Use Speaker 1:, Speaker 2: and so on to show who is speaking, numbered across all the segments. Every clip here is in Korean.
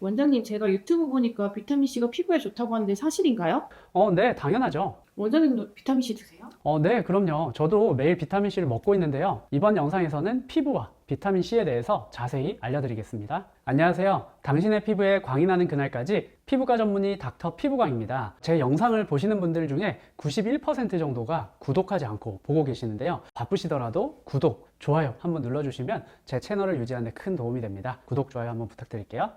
Speaker 1: 원장님, 제가 유튜브 보니까 비타민C가 피부에 좋다고 하는데 사실인가요?
Speaker 2: 네, 당연하죠.
Speaker 1: 원장님도 비타민C 드세요?
Speaker 2: 네, 그럼요. 저도 매일 비타민C를 먹고 있는데요. 이번 영상에서는 피부와 비타민C에 대해서 자세히 알려드리겠습니다. 안녕하세요. 당신의 피부에 광이 나는 그날까지 피부과 전문의 닥터 피부광입니다. 제 영상을 보시는 분들 중에 91% 정도가 구독하지 않고 보고 계시는데요. 바쁘시더라도 구독, 좋아요 한번 눌러주시면 제 채널을 유지하는 데 큰 도움이 됩니다. 구독, 좋아요 한번 부탁드릴게요.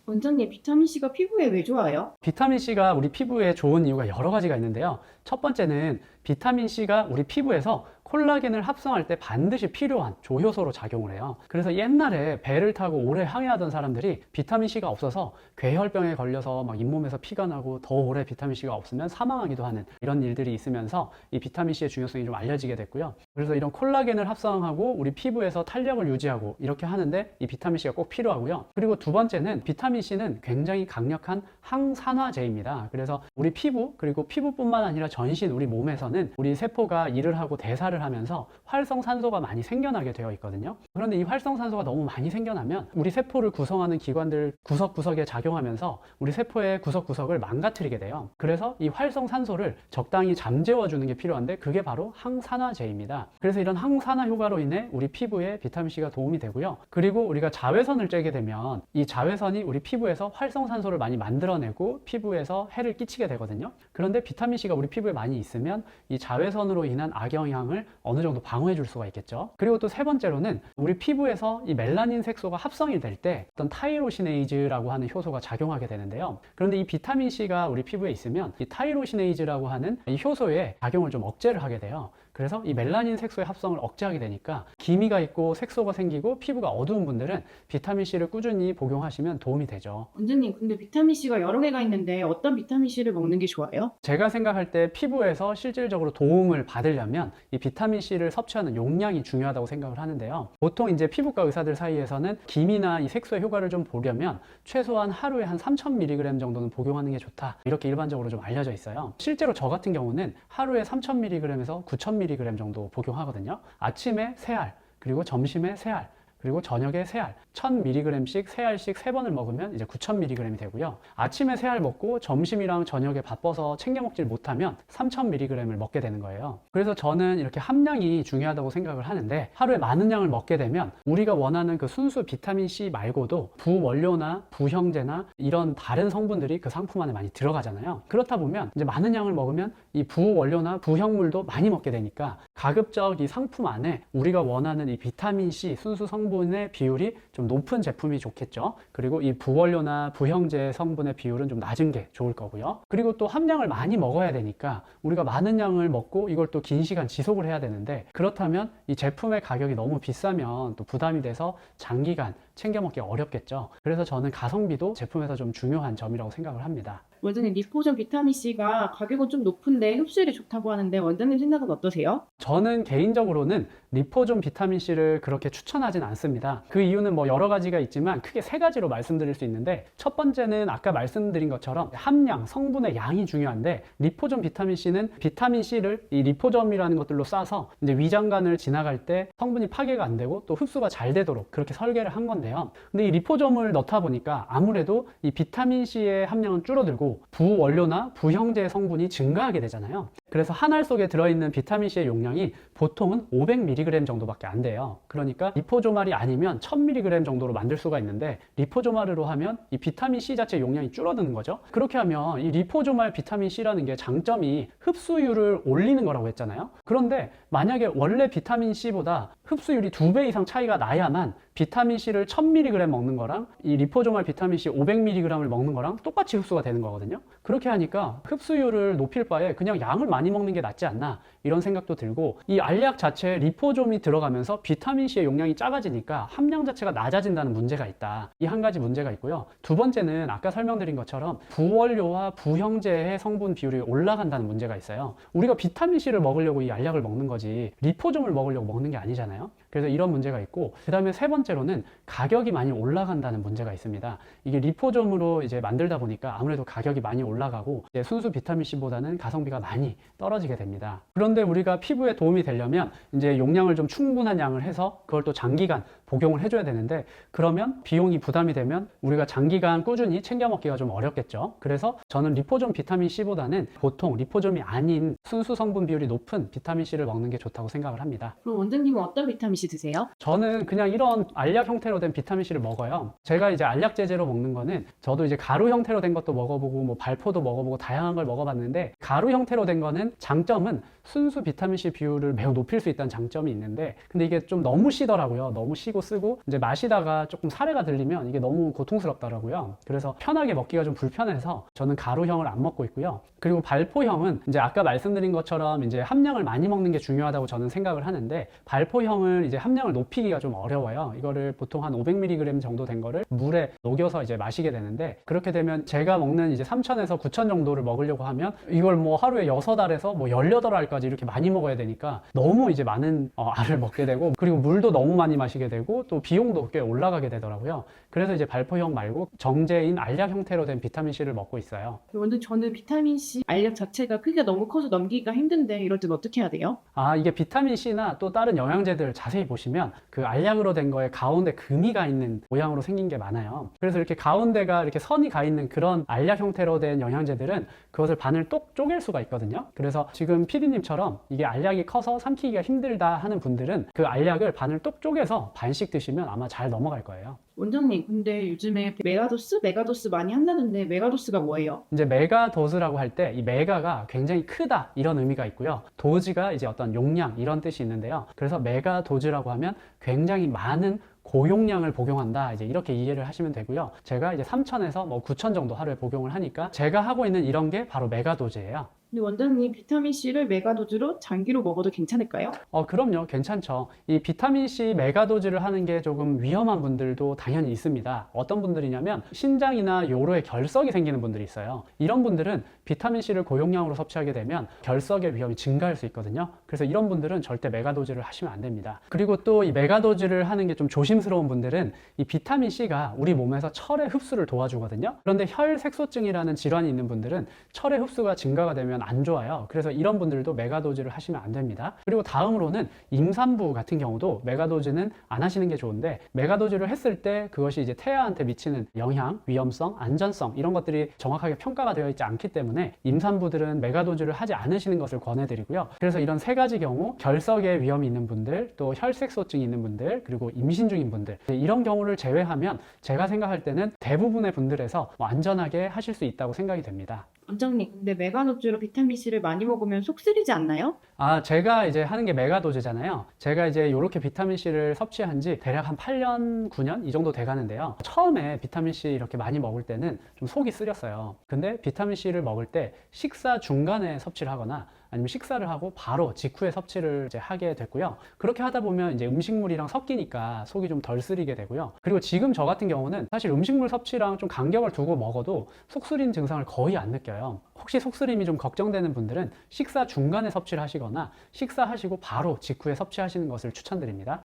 Speaker 1: 원장님, 비타민C가 피부에 왜 좋아요?
Speaker 2: 비타민C가 우리 피부에 좋은 이유가 여러 가지가 있는데요. 첫 번째는 비타민C가 우리 피부에서 콜라겐을 합성할 때 반드시 필요한 조효소로 작용을 해요. 그래서 옛날에 배를 타고 오래 항해하던 사람들이 비타민C가 없어서 괴혈병에 걸려서 막 잇몸에서 피가 나고 더 오래 비타민C가 없으면 사망하기도 하는 이런 일들이 있으면서 이 비타민C의 중요성이 좀 알려지게 됐고요. 그래서 이런 콜라겐을 합성하고 우리 피부에서 탄력을 유지하고 이렇게 하는데 이 비타민C가 꼭 필요하고요. 그리고 두 번째는 비타민C는 굉장히 강력한 항산화제입니다. 그래서 우리 피부, 그리고 피부뿐만 아니라 전신 우리 몸에서는 우리 세포가 일을 하고 대사를 하면서 활성산소가 많이 생겨나게 되어 있거든요. 그런데 이 활성산소가 너무 많이 생겨나면 우리 세포를 구성하는 기관들 구석구석에 작용하면서 우리 세포의 구석구석을 망가뜨리게 돼요. 그래서 이 활성산소를 적당히 잠재워 주는 게 필요한데 그게 바로 항산화제입니다. 그래서 이런 항산화 효과로 인해 우리 피부에 비타민C가 도움이 되고요. 그리고 우리가 자외선을 쬐게 되면 이 자외선이 우리 피부에서 활성산소를 많이 만들어내고 피부에서 해를 끼치게 되거든요. 그런데 비타민C가 우리 피부에 많이 있으면 이 자외선으로 인한 악영향을 어느 정도 방어해 줄 수가 있겠죠. 그리고 또 세 번째로는 우리 피부에서 이 멜라닌 색소가 합성이 될 때 어떤 타이로시네이즈라고 하는 효소가 작용하게 되는데요. 그런데 이 비타민C가 우리 피부에 있으면 이 타이로시네이즈라고 하는 이 효소의 작용을 좀 억제를 하게 돼요. 그래서 이 멜라닌 색소의 합성을 억제하게 되니까 기미가 있고 색소가 생기고 피부가 어두운 분들은 비타민C를 꾸준히 복용하시면 도움이 되죠.
Speaker 1: 원장님, 근데 비타민C가 여러 개가 있는데 어떤 비타민C를 먹는 게 좋아요?
Speaker 2: 제가 생각할 때 피부에서 실질적으로 도움을 받으려면 이 비타민C를 섭취하는 용량이 중요하다고 생각을 하는데요. 보통 이제 피부과 의사들 사이에서는 기미나 이 색소의 효과를 좀 보려면 최소한 하루에 한 3000mg 정도는 복용하는 게 좋다, 이렇게 일반적으로 좀 알려져 있어요. 실제로 저 같은 경우는 하루에 3000mg에서 9000mg 정도 복용하거든요. 아침에 3알, 그리고 점심에 3알, 그리고 저녁에 3알, 1000mg씩 3알씩 3번을 먹으면 이제 9000mg이 되고요. 아침에 3알 먹고 점심이랑 저녁에 바빠서 챙겨 먹질 못하면 3000mg을 먹게 되는 거예요. 그래서 저는 이렇게 함량이 중요하다고 생각을 하는데 하루에 많은 양을 먹게 되면 우리가 원하는 그 순수 비타민C 말고도 부원료나 부형제나 이런 다른 성분들이 그 상품 안에 많이 들어가잖아요. 그렇다 보면 이제 많은 양을 먹으면 이 부원료나 부형물도 많이 먹게 되니까 가급적 이 상품 안에 우리가 원하는 이 비타민C 순수 성분의 비율이 좀 높은 제품이 좋겠죠. 그리고 이 부원료나 부형제 성분의 비율은 좀 낮은 게 좋을 거고요. 그리고 또 함량을 많이 먹어야 되니까 우리가 많은 양을 먹고 이걸 또 긴 시간 지속을 해야 되는데, 그렇다면 이 제품의 가격이 너무 비싸면 또 부담이 돼서 장기간 챙겨 먹기 어렵겠죠. 그래서 저는 가성비도 제품에서 좀 중요한 점이라고 생각을 합니다.
Speaker 1: 원장님, 리포존 비타민C가 가격은 좀 높은데 흡수율이 좋다고 하는데 원장님 생각은 어떠세요?
Speaker 2: 저는 개인적으로는 리포존 비타민C를 그렇게 추천하진 않습니다. 그 이유는 뭐 여러 가지가 있지만 크게 3가지로 말씀드릴 수 있는데, 첫 번째는 아까 말씀드린 것처럼 함량, 성분의 양이 중요한데 리포존 비타민C는 비타민C를 이 리포점이라는 것들로 싸서 이제 위장관을 지나갈 때 성분이 파괴가 안 되고 또 흡수가 잘 되도록 그렇게 설계를 한 건데요. 근데 이 리포점을 넣다 보니까 아무래도 이 비타민C의 함량은 줄어들고 부원료나 부형제 성분이 증가하게 되잖아요. 그래서 한 알 속에 들어있는 비타민C의 용량이 보통은 500mg 정도밖에 안 돼요. 그러니까 리포조말이 아니면 1000mg 정도로 만들 수가 있는데 리포조말으로 하면 이 비타민C 자체 용량이 줄어드는 거죠. 그렇게 하면 이 리포조말 비타민C라는 게 장점이 흡수율을 올리는 거라고 했잖아요. 그런데 만약에 원래 비타민C보다 흡수율이 2배 이상 차이가 나야만 비타민C를 1000mg 먹는 거랑 이 리포조말 비타민C 500mg을 먹는 거랑 똑같이 흡수가 되는 거거든요. 그렇게 하니까 흡수율을 높일 바에 그냥 양을 많이 먹는 게 낫지 않나, 이런 생각도 들고, 이 알약 자체에 리포좀이 들어가면서 비타민C의 용량이 작아지니까 함량 자체가 낮아진다는 문제가 있다. 이 한 가지 문제가 있고요. 두 번째는 아까 설명드린 것처럼 부원료와 부형제의 성분 비율이 올라간다는 문제가 있어요. 우리가 비타민C를 먹으려고 이 알약을 먹는 거지 리포좀을 먹으려고 먹는 게 아니잖아요. 그래서 이런 문제가 있고, 그 다음에 세 번째로는 가격이 많이 올라간다는 문제가 있습니다. 이게 리포점으로 이제 만들다 보니까 아무래도 가격이 많이 올라가고 이제 순수 비타민C보다는 가성비가 많이 떨어지게 됩니다. 그런데 우리가 피부에 도움이 되려면 이제 용량을 좀 충분한 양을 해서 그걸 또 장기간 복용을 해줘야 되는데 그러면 비용이 부담이 되면 우리가 장기간 꾸준히 챙겨 먹기가 좀 어렵겠죠. 그래서 저는 리포존 비타민 C보다는 보통 리포존이 아닌 순수 성분 비율이 높은 비타민 C를 먹는 게 좋다고 생각을 합니다.
Speaker 1: 그럼 원장님은 어떤 비타민 C 드세요?
Speaker 2: 저는 그냥 이런 알약 형태로 된 비타민 C를 먹어요. 제가 이제 알약 제제로 먹는 거는 저도 이제 가루 형태로 된 것도 먹어보고 뭐 발포도 먹어보고 다양한 걸 먹어봤는데 가루 형태로 된 거는 장점은 순수 비타민 C 비율을 매우 높일 수 있다는 장점이 있는데 근데 이게 좀 너무 시더라고요. 너무 시고 쓰고 이제 마시다가 조금 사례가 들리면 이게 너무 고통스럽더라고요. 그래서 편하게 먹기가 좀 불편해서 저는 가루형을 안 먹고 있고요. 그리고 발포형은 이제 아까 말씀드린 것처럼 이제 함량을 많이 먹는 게 중요하다고 저는 생각을 하는데 발포형을 이제 함량을 높이기가 좀 어려워요. 이거를 보통 한 500mg 정도 된 거를 물에 녹여서 이제 마시게 되는데 그렇게 되면 제가 먹는 이제 3000에서 9000 정도를 먹으려고 하면 이걸 뭐 하루에 6알에서 뭐 18알까지 이렇게 많이 먹어야 되니까 너무 이제 많은 알을 먹게 되고 그리고 물도 너무 많이 마시게 되고 또 비용도 꽤 올라가게 되더라고요. 그래서 이제 발포형 말고 정제인 알약 형태로 된 비타민 C를 먹고 있어요.
Speaker 1: 완전 저는 비타민 C 알약 자체가 크기가 너무 커서 넘기기가 힘든데 이럴 땐 어떻게 해야 돼요?
Speaker 2: 이게 비타민 C나 또 다른 영양제들 자세히 보시면 그 알약으로 된 거에 가운데 금이 가 있는 모양으로 생긴 게 많아요. 그래서 이렇게 가운데가 이렇게 선이 가 있는 그런 알약 형태로 된 영양제들은 그것을 반을 똑 쪼갤 수가 있거든요. 그래서 지금 PD님처럼 이게 알약이 커서 삼키기가 힘들다 하는 분들은 그 알약을 반을 똑 쪼개서 반씩 드시면 아마 잘 넘어갈 거예요.
Speaker 1: 원장님, 근데 요즘에 메가도스 많이 한다는데 메가도스가 뭐예요?
Speaker 2: 이제 메가도즈라고 할 때 이 메가가 굉장히 크다 이런 의미가 있고요. 도즈가 이제 어떤 용량 이런 뜻이 있는데요. 그래서 메가도즈라고 하면 굉장히 많은 고용량을 복용한다 이제 이렇게 이해를 하시면 되고요. 제가 이제 3000에서 뭐 9000 정도 하루에 복용을 하니까 제가 하고 있는 이런 게 바로 메가도즈예요.
Speaker 1: 근데 원장님 비타민 C를 메가도즈로 장기로 먹어도 괜찮을까요?
Speaker 2: 그럼요. 괜찮죠. 이 비타민C 메가도즈를 하는 게 조금 위험한 분들도 당연히 있습니다. 어떤 분들이냐면 신장이나 요로에 결석이 생기는 분들이 있어요. 이런 분들은 비타민C를 고용량으로 섭취하게 되면 결석의 위험이 증가할 수 있거든요. 그래서 이런 분들은 절대 메가도즈를 하시면 안 됩니다. 그리고 또 이 메가도즈를 하는 게 좀 조심스러운 분들은 이 비타민C가 우리 몸에서 철의 흡수를 도와주거든요. 그런데 혈색소증이라는 질환이 있는 분들은 철의 흡수가 증가가 되면 안 좋아요. 그래서 이런 분들도 메가도즈를 하시면 안 됩니다. 그리고 다음으로는 임산부 같은 경우도 메가도즈는 안 하시는 게 좋은데 메가도즈를 했을 때 그것이 이제 태아한테 미치는 영향, 위험성, 안전성 이런 것들이 정확하게 평가가 되어 있지 않기 때문에 임산부들은 메가도즈를 하지 않으시는 것을 권해드리고요. 그래서 이런 세 가지 경우 결석의 위험이 있는 분들, 또 혈색소증이 있는 분들, 그리고 임신 중인 분들 이런 경우를 제외하면 제가 생각할 때는 대부분의 분들에서 안전하게 하실 수 있다고 생각이 됩니다.
Speaker 1: 원장님, 근데 메가도즈로 비타민 C를 많이 먹으면 속 쓰리지 않나요?
Speaker 2: 제가 이제 하는 게 메가도즈잖아요. 제가 이제 이렇게 비타민C를 섭취한 지 대략 한 8년, 9년 이 정도 돼 가는데요. 처음에 비타민C 이렇게 많이 먹을 때는 좀 속이 쓰렸어요. 근데 비타민C를 먹을 때 식사 중간에 섭취를 하거나 아니면 식사를 하고 바로 직후에 섭취를 이제 하게 됐고요. 그렇게 하다 보면 이제 음식물이랑 섞이니까 속이 좀 덜 쓰리게 되고요. 그리고 지금 저 같은 경우는 사실 음식물 섭취랑 좀 간격을 두고 먹어도 속 쓰리는 증상을 거의 안 느껴요. 혹시 속쓰림이 좀 걱정되는 분들은 식사 중간에 섭취를 하시거나 식사하시고 바로 직후에 섭취하시는 것을 추천드립니다.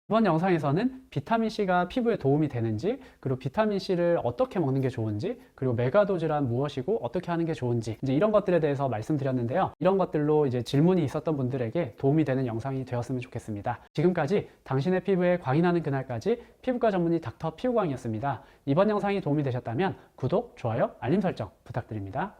Speaker 2: 이번 영상에서는 비타민C가 피부에 도움이 되는지, 그리고 비타민C를 어떻게 먹는 게 좋은지, 그리고 메가도즈란 무엇이고 어떻게 하는 게 좋은지 이제 이런 것들에 대해서 말씀드렸는데요. 이런 것들로 이제 질문이 있었던 분들에게 도움이 되는 영상이 되었으면 좋겠습니다. 지금까지 당신의 피부에 광이 나는 그날까지 피부과 전문의 닥터 피부광이었습니다. 이번 영상이 도움이 되셨다면 구독, 좋아요, 알림 설정 부탁드립니다.